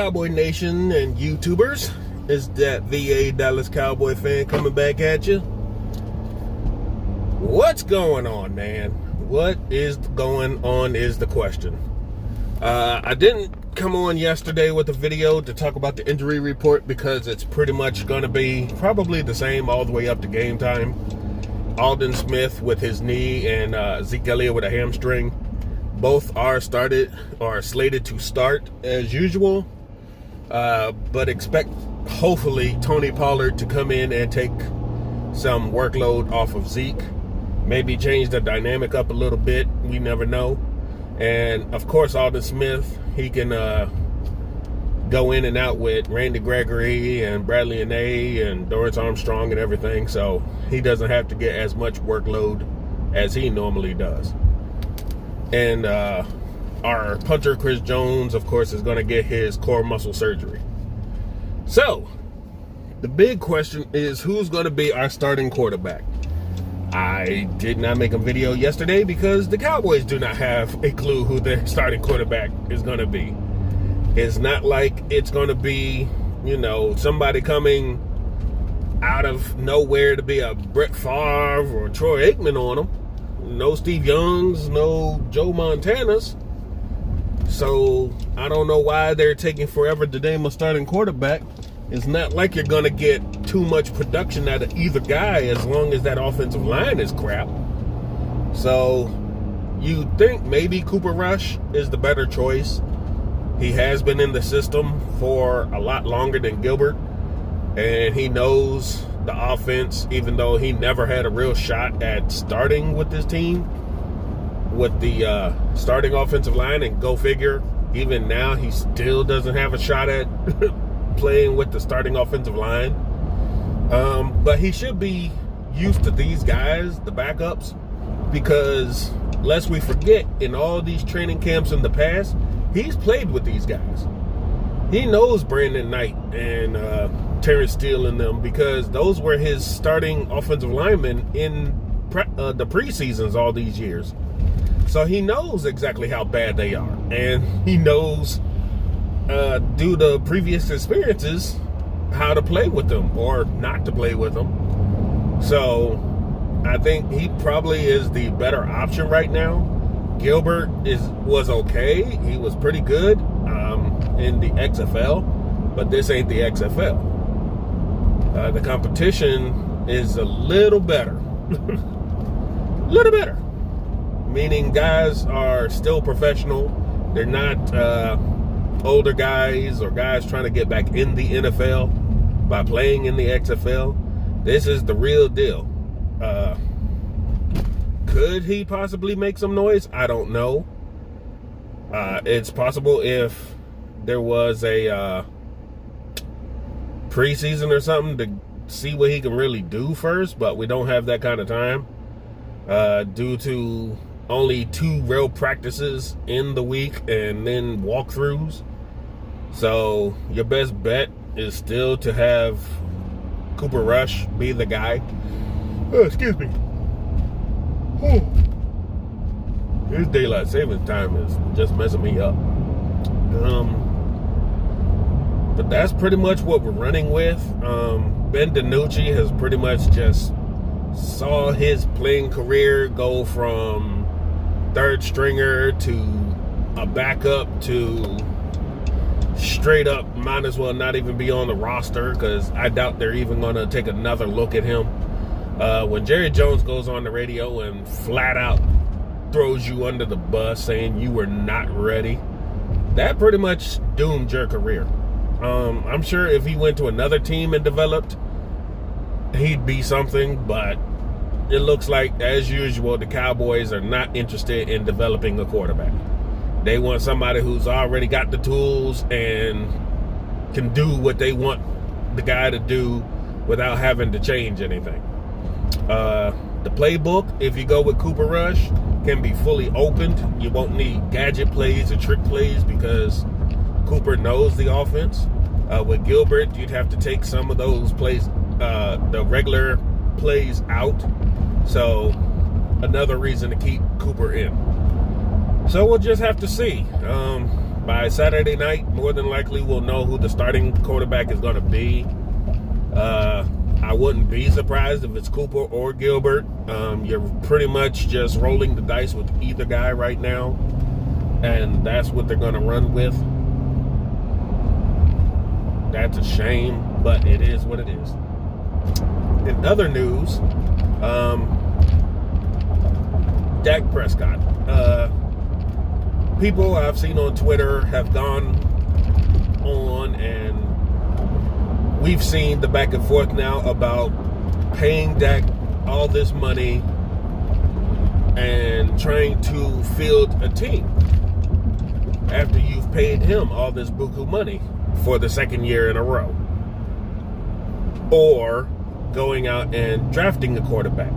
Cowboy Nation and YouTubers? Is that VA Dallas Cowboy fan coming back at you? What's going on, man? What is going on is the question. I didn't come on yesterday with a video to talk about the injury report because it's pretty much going to be probably the same all the way up to game time. Aldon Smith with his knee and Zeke Elliott with a hamstring. Both are slated to start as usual, but expect hopefully Tony Pollard to come in and take some workload off of Zeke. Maybe change the dynamic up a little bit. We never know. And of course, Aldon Smith, he can go in and out with Randy Gregory and Bradley Anae and Dorrance Armstrong and everything. So he doesn't have to get as much workload as he normally does. And our punter, Chris Jones, of course, is going to get his core muscle surgery. So the big question is, who's going to be our starting quarterback? I did not make a video yesterday because the Cowboys do not have a clue who their starting quarterback is going to be. It's not like it's going to be, somebody coming out of nowhere to be a Brett Favre or Troy Aikman on them. No Steve Youngs, no Joe Montanas. So I don't know why they're taking forever to name a starting quarterback. It's not like you're going to get too much production out of either guy as long as that offensive line is crap. So you think maybe Cooper Rush is the better choice. He has been in the system for a lot longer than Gilbert, and he knows the offense, even though he never had a real shot at starting with this team, with the starting offensive line. And go figure, even now he still doesn't have a shot at playing with the starting offensive line. But he should be used to these guys, the backups, because lest we forget, in all these training camps in the past, he's played with these guys. He knows Brandon Knight and Terrence Steele and them, because those were his starting offensive linemen in the preseasons all these years. So he knows exactly how bad they are, and he knows due to previous experiences how to play with them or not to play with them. So I think he probably is the better option right now. Gilbert was okay. He was pretty good in the XFL, but this ain't the XFL. The competition is a little better. Little better. Meaning guys are still professional. They're not older guys or guys trying to get back in the NFL by playing in the XFL. This is the real deal. Could he possibly make some noise? I don't know. It's possible if there was a preseason or something to see what he can really do first, but we don't have that kind of time due to only 2 real practices in the week and then walkthroughs. So your best bet is still to have Cooper Rush be the guy. Oh, excuse me. His daylight savings time is just messing me up. But that's pretty much what we're running with. Ben DiNucci has pretty much just saw his playing career go from third stringer to a backup to straight up might as well not even be on the roster, because I doubt they're even going to take another look at him. When Jerry Jones goes on the radio and flat out throws you under the bus saying you were not ready, that pretty much doomed your career. I'm sure if he went to another team and developed, he'd be something, but it looks like, as usual, the Cowboys are not interested in developing a quarterback. They want somebody who's already got the tools and can do what they want the guy to do without having to change anything. The playbook, if you go with Cooper Rush, can be fully opened. You won't need gadget plays or trick plays because Cooper knows the offense. With Gilbert, you'd have to take some of those plays, the regular plays out. So another reason to keep Cooper in. So we'll just have to see. by Saturday night, more than likely we'll know who the starting quarterback is going to be. I wouldn't be surprised if it's Cooper or Gilbert. You're pretty much just rolling the dice with either guy right now, and that's what they're going to run with. That's a shame, but it is what it is. In other news, Dak Prescott. People I've seen on Twitter have gone on, and we've seen the back and forth now about paying Dak all this money and trying to field a team after you've paid him all this buku money for the second year in a row, or going out and drafting a quarterback.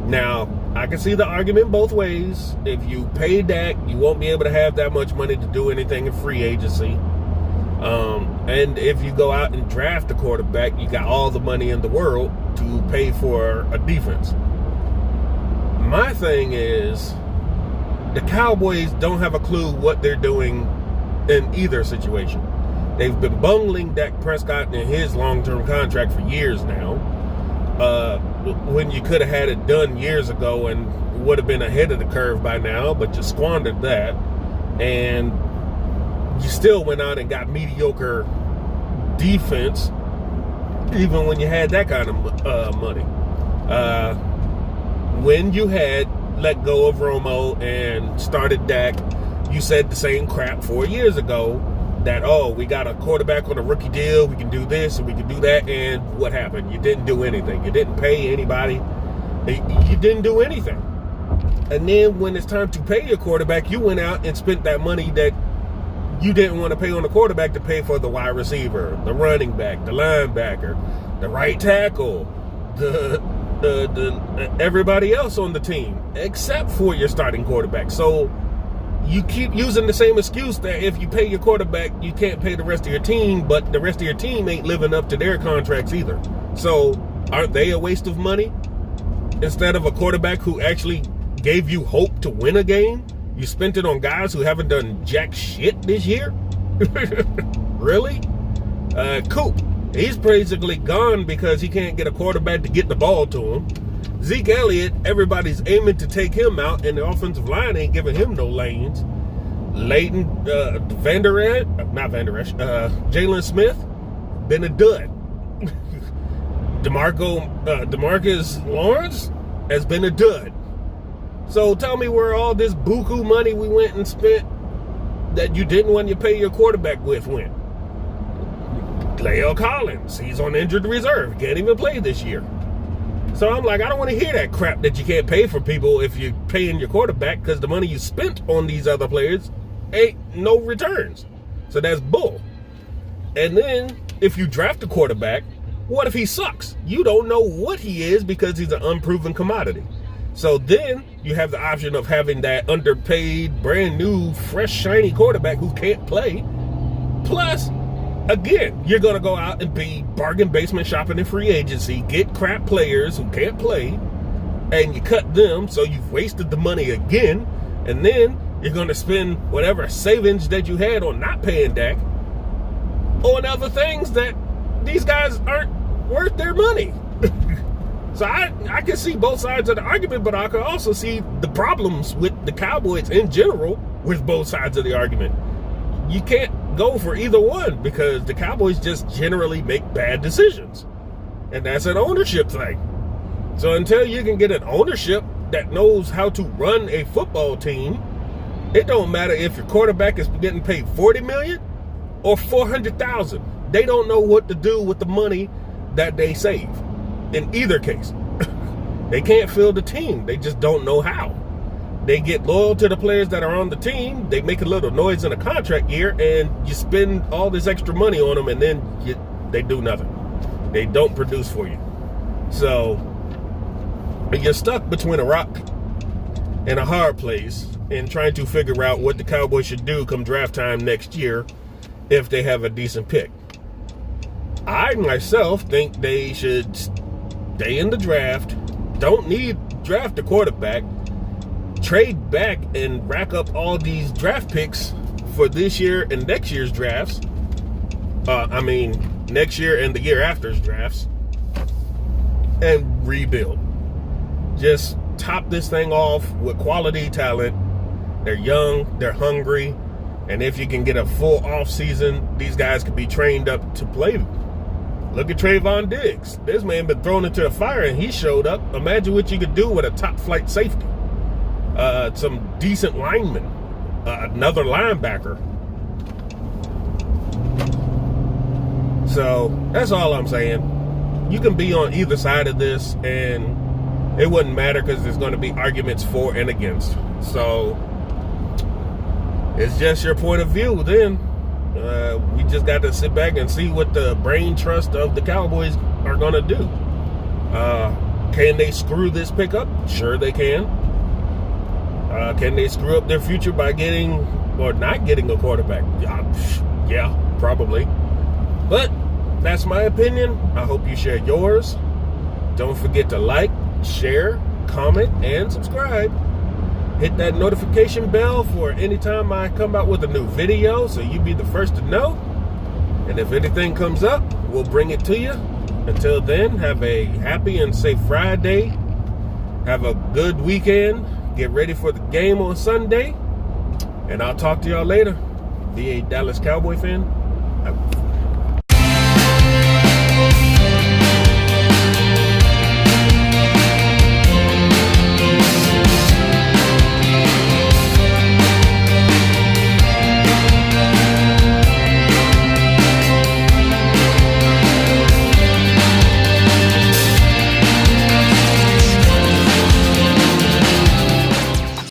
Now, I can see the argument both ways. If you pay Dak, you won't be able to have that much money to do anything in free agency. And if you go out and draft a quarterback, you got all the money in the world to pay for a defense. My thing is, the Cowboys don't have a clue what they're doing in either situation. They've been bungling Dak Prescott in his long-term contract for years now, when you could have had it done years ago and would have been ahead of the curve by now, but you squandered that, and you still went out and got mediocre defense even when you had that kind of money. When you had let go of Romo and started Dak, you said the same crap 4 years ago, that, oh, we got a quarterback on a rookie deal, we can do this and we can do that, and what happened? You didn't do anything. You didn't pay anybody. You didn't do anything. And then when it's time to pay your quarterback, you went out and spent that money that you didn't want to pay on the quarterback to pay for the wide receiver, the running back, the linebacker, the right tackle, the everybody else on the team, except for your starting quarterback. So you keep using the same excuse that if you pay your quarterback, you can't pay the rest of your team, but the rest of your team ain't living up to their contracts either. So aren't they a waste of money? Instead of a quarterback who actually gave you hope to win a game, you spent it on guys who haven't done jack shit this year? Really? Coop, he's basically gone because he can't get a quarterback to get the ball to him. Zeke Elliott, everybody's aiming to take him out, and the offensive line ain't giving him no lanes. Leighton, Jalen Smith, been a dud. Demarcus Lawrence has been a dud. So tell me where all this buku money we went and spent that you didn't want to pay your quarterback with went. La'el Collins, he's on injured reserve, can't even play this year. So I'm like, I don't want to hear that crap that you can't pay for people if you're paying your quarterback, because the money you spent on these other players ain't no returns. So that's bull. And then if you draft a quarterback, what if he sucks? You don't know what he is because he's an unproven commodity. So then you have the option of having that underpaid, brand new, fresh, shiny quarterback who can't play. Plus, again, you're going to go out and be bargain basement shopping in free agency, get crap players who can't play, and you cut them, so you've wasted the money again, and then you're going to spend whatever savings that you had on not paying Dak on other things that these guys aren't worth their money. So I can see both sides of the argument, but I can also see the problems with the Cowboys in general with both sides of the argument. You can't go for either one because the Cowboys just generally make bad decisions. And that's an ownership thing. So until you can get an ownership that knows how to run a football team, it don't matter if your quarterback is getting paid $40 million or $400,000. They don't know what to do with the money that they save. In either case, they can't field the team. They just don't know how. They get loyal to the players that are on the team. They make a little noise in a contract year, and you spend all this extra money on them, and then they do nothing. They don't produce for you. So you're stuck between a rock and a hard place in trying to figure out what the Cowboys should do come draft time next year if they have a decent pick. I myself think they should stay in the draft, don't need draft a quarterback, trade back and rack up all these draft picks for this year and next year's drafts. Next year and the year after's drafts, and rebuild. Just top this thing off with quality talent. They're young, they're hungry, and if you can get a full off season, these guys could be trained up to play. Look at Trayvon Diggs. This man been thrown into the fire and he showed up. Imagine what you could do with a top flight safety, some decent linemen, another linebacker. So that's all I'm saying. You can be on either side of this and it wouldn't matter because there's going to be arguments for and against. So it's just your point of view then. We just got to sit back and see what the brain trust of the Cowboys are going to do. Can they screw this pickup? Sure they can. Can they screw up their future by getting or not getting a quarterback? Yeah, probably. But that's my opinion. I hope you share yours. Don't forget to like, share, comment, and subscribe. Hit that notification bell for anytime I come out with a new video so you be the first to know. And if anything comes up, we'll bring it to you. Until then, have a happy and safe Friday. Have a good weekend. Get ready for the game on Sunday. And I'll talk to y'all later. Be a Dallas Cowboy fan.